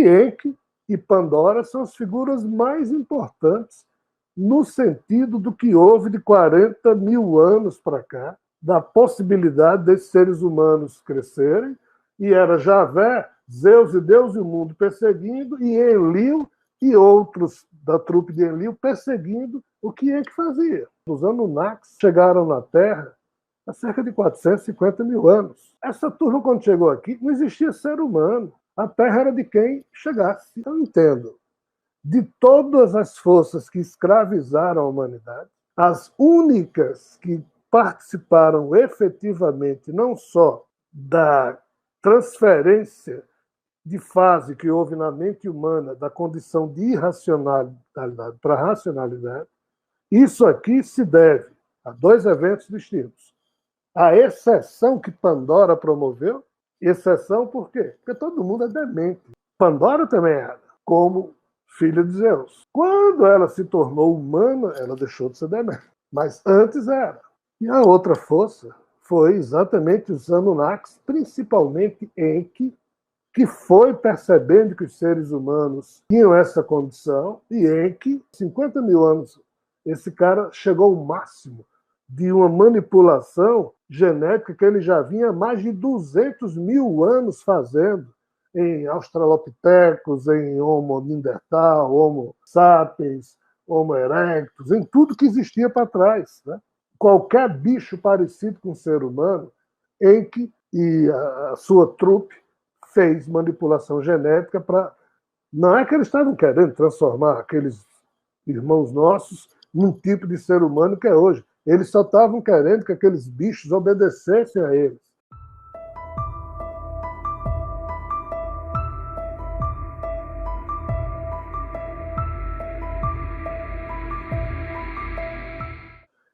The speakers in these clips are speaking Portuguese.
Enki e Pandora são as figuras mais importantes no sentido do que houve de 40 mil anos para cá, da possibilidade desses seres humanos crescerem, e era Javé, Zeus e Deus e o mundo perseguindo, e Enlil e outros da trupe de Enlil perseguindo o que Enki fazia. Os Anunnakis chegaram na Terra há cerca de 450 mil anos. Essa turma, quando chegou aqui, não existia ser humano. A Terra era de quem chegasse. Eu entendo. De todas as forças que escravizaram a humanidade, as únicas que participaram efetivamente não só da transferência de fase que houve na mente humana da condição de irracionalidade para a racionalidade, isso aqui se deve a dois eventos distintos. A exceção que Pandora promoveu, exceção por quê? Porque todo mundo é demente. Pandora também era, como filha de Zeus. Quando ela se tornou humana, ela deixou de ser demente. Mas antes era. E a outra força foi exatamente os Anunnakis, principalmente Enki, que foi percebendo que os seres humanos tinham essa condição, e Enki, 50 mil anos, esse cara chegou ao máximo de uma manipulação genética que ele já vinha há mais de 200 mil anos fazendo em Australopithecus, em Homo Neanderthal, Homo sapiens, Homo erectus, em tudo que existia para trás, né? Qualquer bicho parecido com o ser humano, Enki e a sua trupe fez manipulação genética para... Não é que eles estavam querendo transformar aqueles irmãos nossos num tipo de ser humano que é hoje. Eles só estavam querendo que aqueles bichos obedecessem a eles.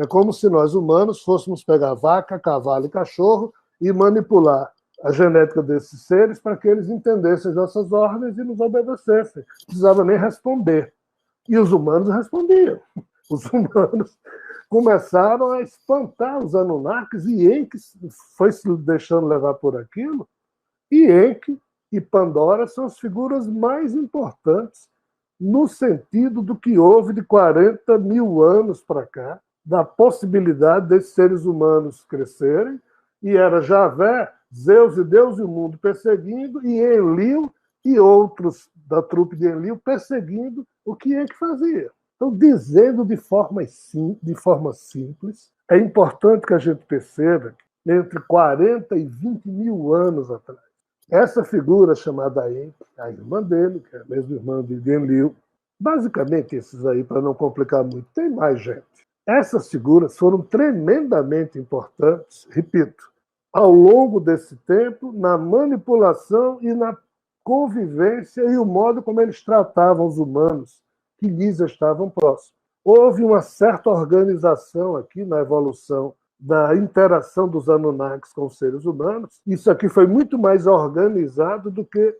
É como se nós, humanos, fôssemos pegar vaca, cavalo e cachorro e manipular a genética desses seres para que eles entendessem as nossas ordens e nos obedecessem. Não precisava nem responder. E os humanos respondiam. Os humanos começaram a espantar os Anunnakis, e Enki foi se deixando levar por aquilo. E Enki e Pandora são as figuras mais importantes no sentido do que houve de 40 mil anos para cá, da possibilidade desses seres humanos crescerem, e era Javé, Zeus e Deus e o mundo perseguindo, e Enlil e outros da trupe de Enlil perseguindo o que Enki fazia. Então, dizendo de forma simples, é importante que a gente perceba que entre 40 e 20 mil anos atrás, essa figura chamada Enki, a irmã dele, que é a mesma irmã de Enlil, basicamente esses aí, para não complicar muito, tem mais gente. Essas figuras foram tremendamente importantes, repito, ao longo desse tempo, na manipulação e na convivência e o modo como eles tratavam os humanos que lhes estavam próximos. Houve uma certa organização aqui na evolução da interação dos Anunnakis com os seres humanos. Isso aqui foi muito mais organizado do que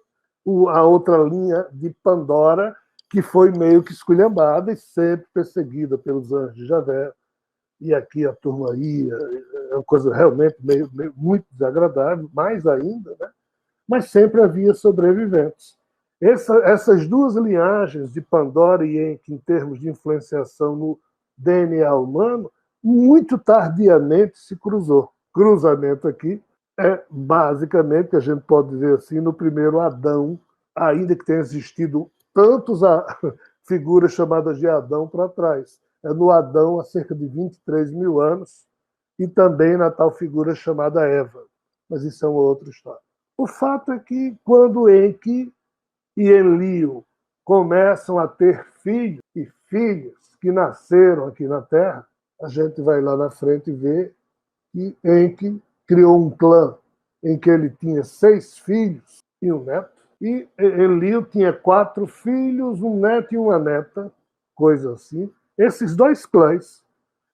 a outra linha de Pandora, que foi meio que esculhambada e sempre perseguida pelos anjos de Javé. E aqui a turma ia, é uma coisa realmente meio muito desagradável, mais ainda, né? Mas sempre havia sobreviventes. Essas duas linhagens de Pandora e Enki, em termos de influenciação no DNA humano, muito tardiamente se cruzou. Cruzamento aqui é basicamente, que a gente pode dizer assim, no primeiro Adão, ainda que tenha existido tantos figuras chamadas de Adão para trás. É no Adão há cerca de 23 mil anos, e também na tal figura chamada Eva. Mas isso é uma outra história. O fato é que quando Enki e Enlil começam a ter filhos e filhas que nasceram aqui na Terra, a gente vai lá na frente e vê que Enki criou um clã em que ele tinha 6 filhos e um neto, e Enlil tinha 4 filhos, um neto e uma neta, coisa assim. Esses 2 clãs,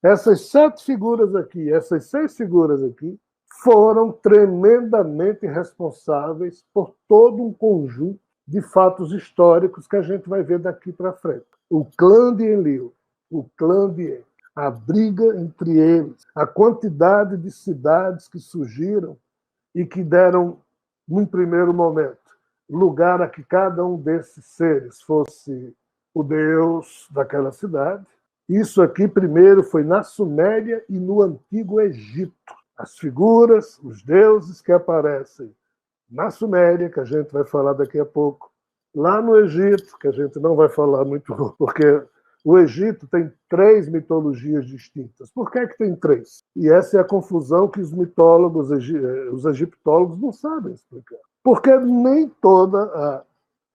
essas 7 figuras aqui, essas 6 figuras aqui, foram tremendamente responsáveis por todo um conjunto de fatos históricos que a gente vai ver daqui para frente. O clã de Enlil, o clã de Enki, a briga entre eles, a quantidade de cidades que surgiram e que deram, num primeiro momento, lugar a que cada um desses seres fosse o deus daquela cidade. Isso aqui primeiro foi na Suméria e no Antigo Egito. As figuras, os deuses que aparecem na Suméria, que a gente vai falar daqui a pouco, lá no Egito, que a gente não vai falar muito, porque o Egito tem 3 mitologias distintas. Por que é que tem 3? E essa é a confusão que os mitólogos, os egiptólogos não sabem explicar. Porque nem toda a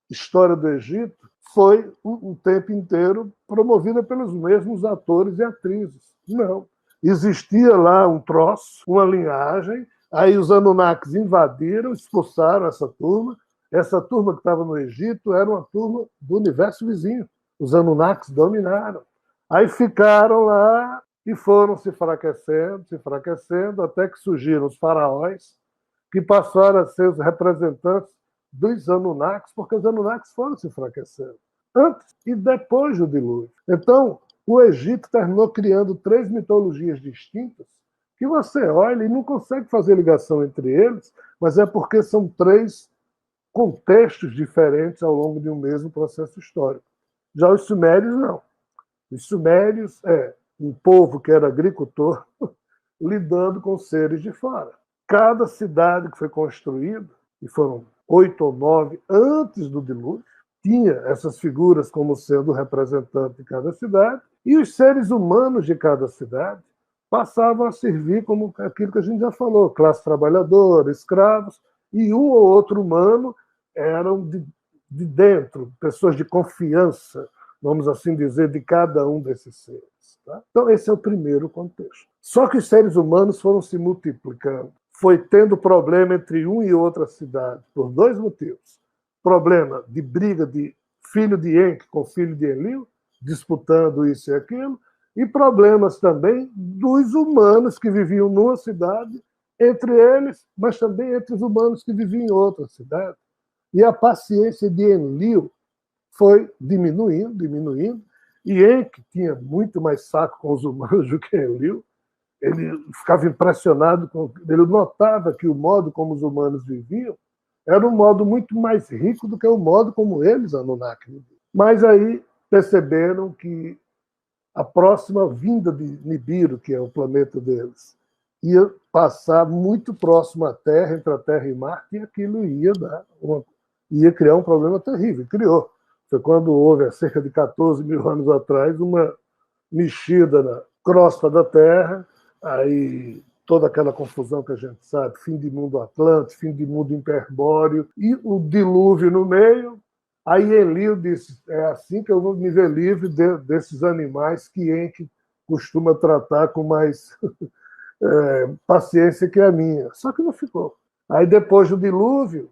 história do Egito foi o tempo inteiro promovida pelos mesmos atores e atrizes. Não. Existia lá um troço, uma linhagem, aí os Anunnakis invadiram, expulsaram essa turma. Essa turma que estava no Egito era uma turma do universo vizinho. Os Anunnakis dominaram. Aí ficaram lá e foram se enfraquecendo, até que surgiram os faraós, que passaram a ser os representantes dos Anunnakis, porque os Anunnakis foram se enfraquecendo, antes e depois do dilúvio. Então, o Egito terminou criando 3 mitologias distintas, que você olha e não consegue fazer ligação entre eles, mas é porque são 3 contextos diferentes ao longo de um mesmo processo histórico. Já os sumérios, não. Os sumérios é um povo que era agricultor lidando com seres de fora. Cada cidade que foi construída, e foram 8 ou 9 antes do dilúvio, tinha essas figuras como sendo o representante de cada cidade, e os seres humanos de cada cidade passavam a servir como aquilo que a gente já falou, classe trabalhadora, escravos, e um ou outro humano eram de dentro, pessoas de confiança, vamos assim dizer, de cada um desses seres. Tá? Então, esse é o primeiro contexto. Só que os seres humanos foram se multiplicando. Foi tendo problema entre um e outra cidade, por 2 motivos. Problema de briga de filho de Enki com filho de Enlil, disputando isso e aquilo, e problemas também dos humanos que viviam numa cidade, entre eles, mas também entre os humanos que viviam em outra cidade. E a paciência de Enlil foi diminuindo, e Enki tinha muito mais saco com os humanos do que Enlil. Ele ficava impressionado, ele notava que o modo como os humanos viviam era um modo muito mais rico do que o modo como eles, Anunnaki, viviam. Mas aí perceberam que a próxima vinda de Nibiru, que é o planeta deles, ia passar muito próximo à Terra, entre a Terra e Marte, e aquilo ia criar um problema terrível. Criou. Foi quando houve, há cerca de 14 mil anos atrás, uma mexida na crosta da Terra, aí toda aquela confusão que a gente sabe, fim de mundo Atlântico, fim de mundo hiperbóreo, e o dilúvio no meio. Aí Enlil disse, é assim que eu vou me ver livre desses animais que Enki costuma tratar com mais paciência que a minha. Só que não ficou. Aí depois do dilúvio,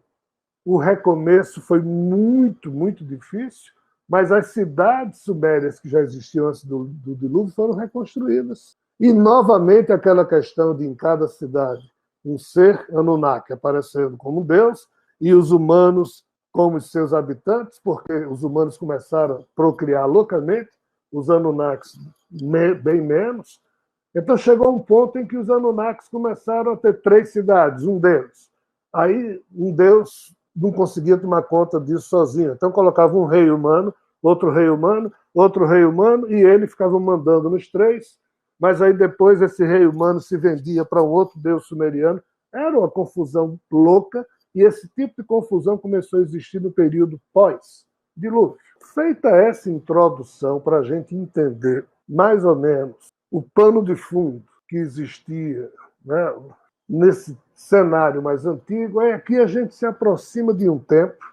o recomeço foi muito, muito difícil, mas as cidades sumérias que já existiam antes do dilúvio foram reconstruídas. E, novamente, aquela questão de, em cada cidade, um ser Anunnaki aparecendo como Deus e os humanos como os seus habitantes, porque os humanos começaram a procriar loucamente, os Anunnakis bem menos. Então, chegou um ponto em que os Anunnakis começaram a ter 3 cidades, um deles. Aí, um deus não conseguia tomar conta disso sozinho. Então, colocava um rei humano, outro rei humano, outro rei humano, e ele ficava mandando nos 3, mas aí depois esse rei humano se vendia para um outro deus sumeriano. Era uma confusão louca, e esse tipo de confusão começou a existir no período pós-dilúvio. Feita essa introdução para a gente entender mais ou menos o pano de fundo que existia, né, nesse cenário mais antigo, é que a gente se aproxima de um tempo,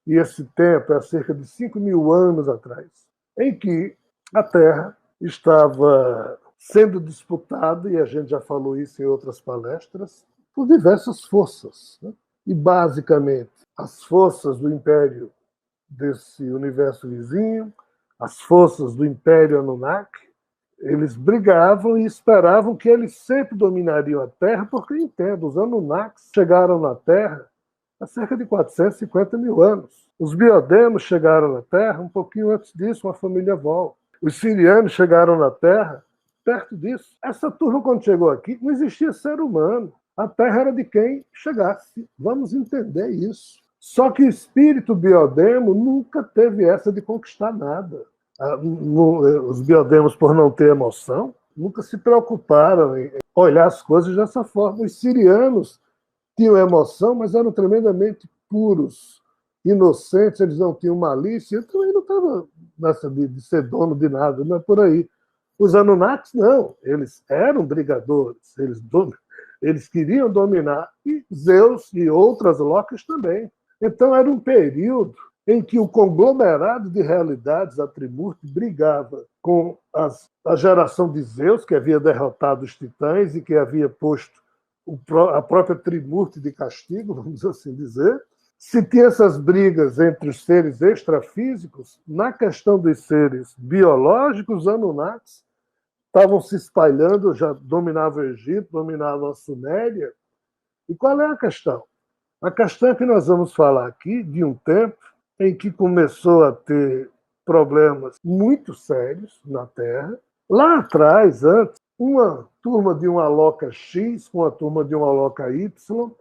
e esse tempo é cerca de 5 mil anos atrás, em que a Terra estava sendo disputada, e a gente já falou isso em outras palestras, por diversas forças. Né? E, basicamente, as forças do Império desse universo vizinho, as forças do Império Anunnaki, eles brigavam e esperavam que eles sempre dominariam a Terra, porque, entendo, os Anunnakis chegaram na Terra há cerca de 450 mil anos. Os Biodemos chegaram na Terra um pouquinho antes disso, uma família Vol. Os Sirianos chegaram na Terra perto disso. Essa turma, quando chegou aqui, não existia ser humano. A Terra era de quem chegasse. Vamos entender isso. Só que o espírito biodemo nunca teve essa de conquistar nada. Os biodemos, por não ter emoção, nunca se preocuparam em olhar as coisas dessa forma. Os sirianos tinham emoção, mas eram tremendamente puros, inocentes, eles não tinham malícia. Eu também não estava nessa de ser dono de nada, não é por aí. Os Anunnakis, não, eles eram brigadores, eles queriam dominar, e Zeus e outras locas também. Então era um período em que o conglomerado de realidades, a Trimurti, brigava com a geração de Zeus, que havia derrotado os titãs e que havia posto a própria Trimurti de castigo, vamos assim dizer. Se tinha essas brigas entre os seres extrafísicos, na questão dos seres biológicos, os Anunnakis estavam se espalhando, já dominavam o Egito, dominavam a Suméria. E qual é a questão? A questão é que nós vamos falar aqui de um tempo em que começou a ter problemas muito sérios na Terra. Lá atrás, antes, uma turma de uma loca X com a turma de uma loca Y,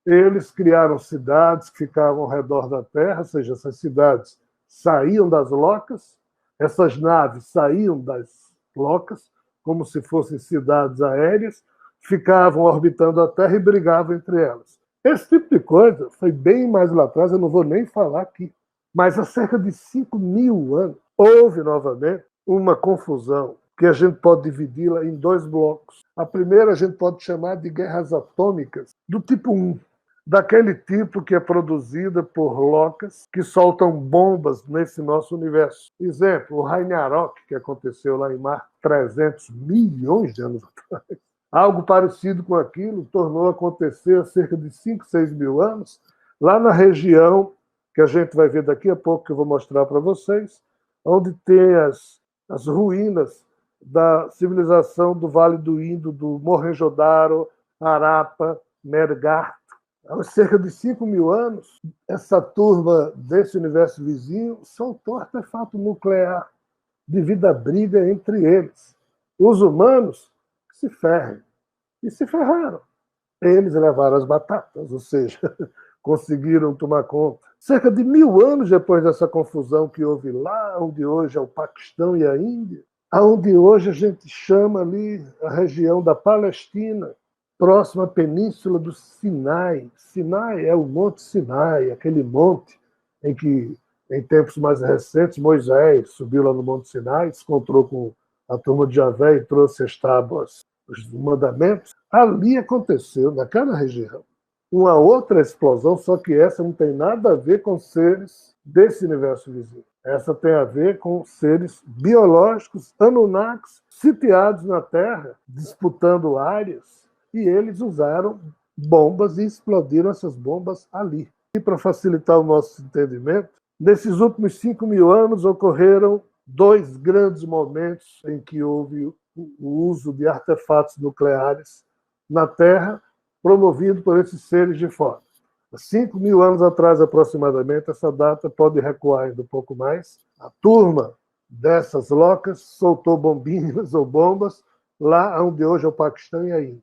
eles criaram cidades que ficavam ao redor da Terra, ou seja, essas cidades saíam das locas, essas naves saíam das locas, como se fossem cidades aéreas, ficavam orbitando a Terra e brigavam entre elas. Esse tipo de coisa foi bem mais lá atrás, eu não vou nem falar aqui. Mas há cerca de 5.000 anos, houve novamente uma confusão que a gente pode dividi-la em dois blocos. A primeira a gente pode chamar de guerras atômicas, do tipo 1, daquele tipo que é produzida por locas que soltam bombas nesse nosso universo. Exemplo, o Ragnarok, que aconteceu lá em Marte 300 milhões de anos atrás. Algo parecido com aquilo tornou a acontecer há cerca de 5, 6 mil anos, lá na região que a gente vai ver daqui a pouco, que eu vou mostrar para vocês, onde tem as ruínas da civilização do Vale do Indo, do Mohenjo-Daro, Harappa, Meerkat. Há cerca de 5.000 anos, essa turma desse universo vizinho soltou artefato nuclear devido à briga entre eles. Os humanos se ferrem. E se ferraram. Eles levaram as batatas, ou seja, conseguiram tomar conta. Cerca de 1.000 anos depois dessa confusão que houve lá, onde hoje é o Paquistão e a Índia, aonde hoje a gente chama ali a região da Palestina, próxima à península do Sinai. Sinai é o Monte Sinai, aquele monte em que, em tempos mais recentes, Moisés subiu lá no Monte Sinai, se encontrou com a turma de Javé e trouxe as tábuas, os mandamentos. Ali aconteceu, naquela região, uma outra explosão, só que essa não tem nada a ver com seres desse universo vizinho. Essa tem a ver com seres biológicos, Anunnakis, sitiados na Terra, disputando áreas, e eles usaram bombas e explodiram essas bombas ali. E para facilitar o nosso entendimento, nesses últimos 5.000 anos ocorreram dois grandes momentos em que houve o uso de artefatos nucleares na Terra, promovido por esses seres de fora. Há 5.000 anos atrás, aproximadamente, essa data pode recuar ainda um pouco mais, a turma dessas locas soltou bombinhas ou bombas lá onde hoje é o Paquistão e a Índia.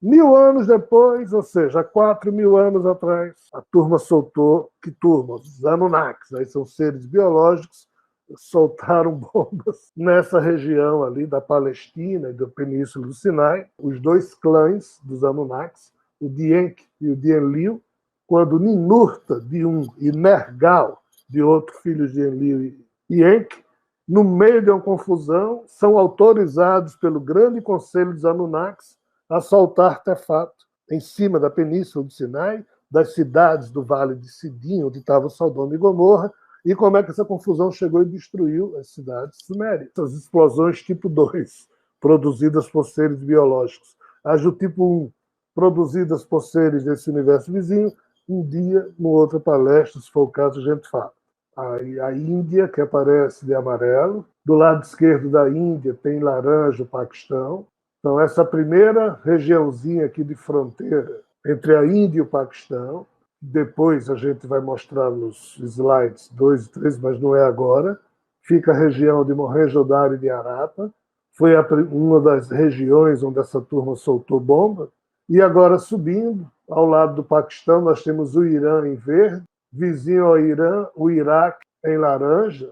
1.000 anos depois, ou seja, há 4.000 anos atrás, a turma soltou, que turma? Os Anunnakis, aí são seres biológicos, soltaram bombas nessa região ali da Palestina e da Península do Sinai. Os dois clãs dos Anunnakis, o Dienk e o Dienliu, quando Ninurta de um e Nergal de outro, filhos de Enlil e Enki, no meio de uma confusão, são autorizados pelo grande conselho dos Anunnakis a soltar artefato em cima da Península do Sinai, das cidades do Vale de Sidim, onde estava Sodoma e Gomorra, e como é que essa confusão chegou e destruiu as cidades sumérias. Essas explosões tipo 2, produzidas por seres biológicos. As do tipo 1, produzidas por seres desse universo vizinho, um dia, numa outra palestra, se for o caso, a gente fala. A Índia, que aparece de amarelo. Do lado esquerdo da Índia tem laranja, o Paquistão. Então, essa primeira regiãozinha aqui de fronteira entre a Índia e o Paquistão, depois a gente vai mostrar nos slides 2 e 3, mas não é agora, fica a região de Mohenjo-Daro e de Harappa, foi uma das regiões onde essa turma soltou bomba, e agora subindo, ao lado do Paquistão, nós temos o Irã em verde, vizinho ao Irã, o Iraque em laranja,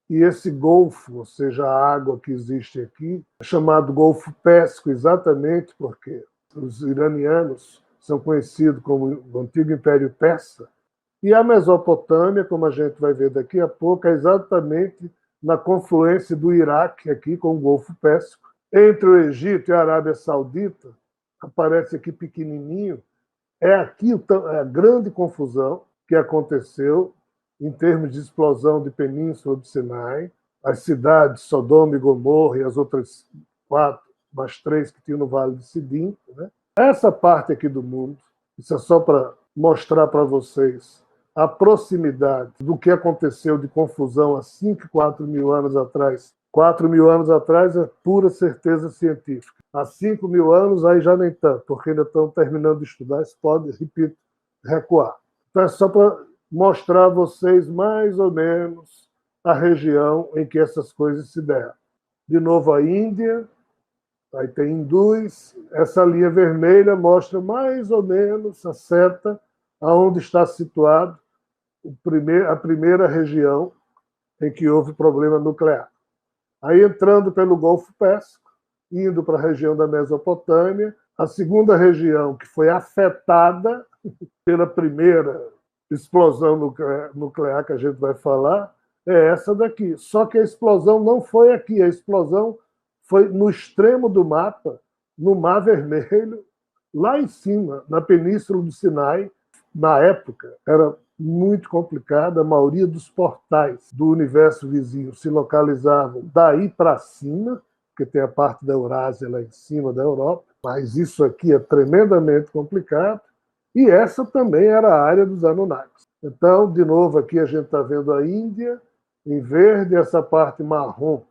e esse golfo, ou seja, a água que existe aqui, é chamado Golfo Pérsico, exatamente porque os iranianos são conhecidos como o antigo Império Persa, e a Mesopotâmia, como a gente vai ver daqui a pouco, é exatamente na confluência do Iraque aqui com o Golfo Pérsico. Entre o Egito e a Arábia Saudita, aparece aqui pequenininho, é aqui a grande confusão que aconteceu em termos de explosão de Península do Sinai, as cidades Sodoma e Gomorra e as outras 4, mais 3 que tinham no Vale de Sidim. Né? Essa parte aqui do mundo, isso é só para mostrar para vocês a proximidade do que aconteceu de confusão há 5, 4 mil anos atrás. 4 mil anos atrás é pura certeza científica. Há 5 mil anos, aí já nem tanto, porque ainda estão terminando de estudar, isso pode, repito, recuar. Então é só para mostrar a vocês mais ou menos a região em que essas coisas se deram. De novo a Índia, aí tem hindus, essa linha vermelha mostra mais ou menos a seta aonde está situado a primeira região em que houve problema nuclear. Aí entrando pelo Golfo Pérsico, indo para a região da Mesopotâmia, a segunda região que foi afetada pela primeira explosão nuclear que a gente vai falar é essa daqui. Só que a explosão não foi aqui, a explosão foi no extremo do mapa, no Mar Vermelho, lá em cima, na Península do Sinai. Na época, era muito complicado, a maioria dos portais do universo vizinho se localizavam daí para cima, porque tem a parte da Eurásia lá em cima da Europa, mas isso aqui é tremendamente complicado, e essa também era a área dos Anunnakis. Então, de novo, aqui a gente está vendo a Índia, em verde, essa parte marrom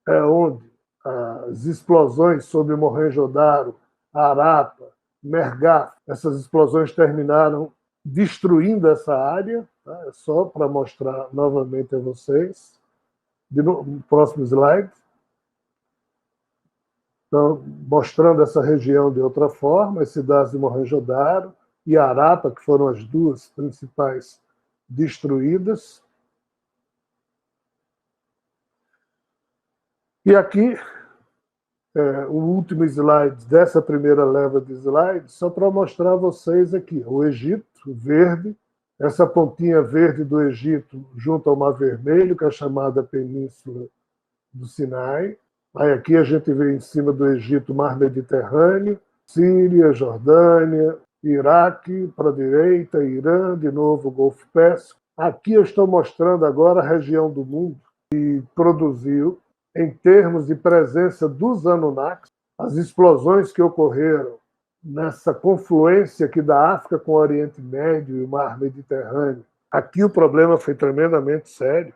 é onde as explosões sobre Mohenjo-Daro, Harappa, Mehrgarh, essas explosões terminaram destruindo essa área, tá? É só para mostrar novamente a vocês. Próximo slide. Então, mostrando essa região de outra forma, as cidades de Mohenjo-Daro e Harappa, que foram as duas principais destruídas. E aqui, o último slide dessa primeira leva de slides, só para mostrar a vocês aqui, o Egito, verde, essa pontinha verde do Egito junto ao Mar Vermelho, que é chamada Península do Sinai. Aí aqui a gente vê em cima do Egito o Mar Mediterrâneo, Síria, Jordânia, Iraque para a direita, Irã, de novo o Golfo Pérsico. Aqui eu estou mostrando agora a região do mundo que produziu, em termos de presença dos Anunnakis, as explosões que ocorreram nessa confluência aqui da África com o Oriente Médio e o Mar Mediterrâneo. Aqui o problema foi tremendamente sério.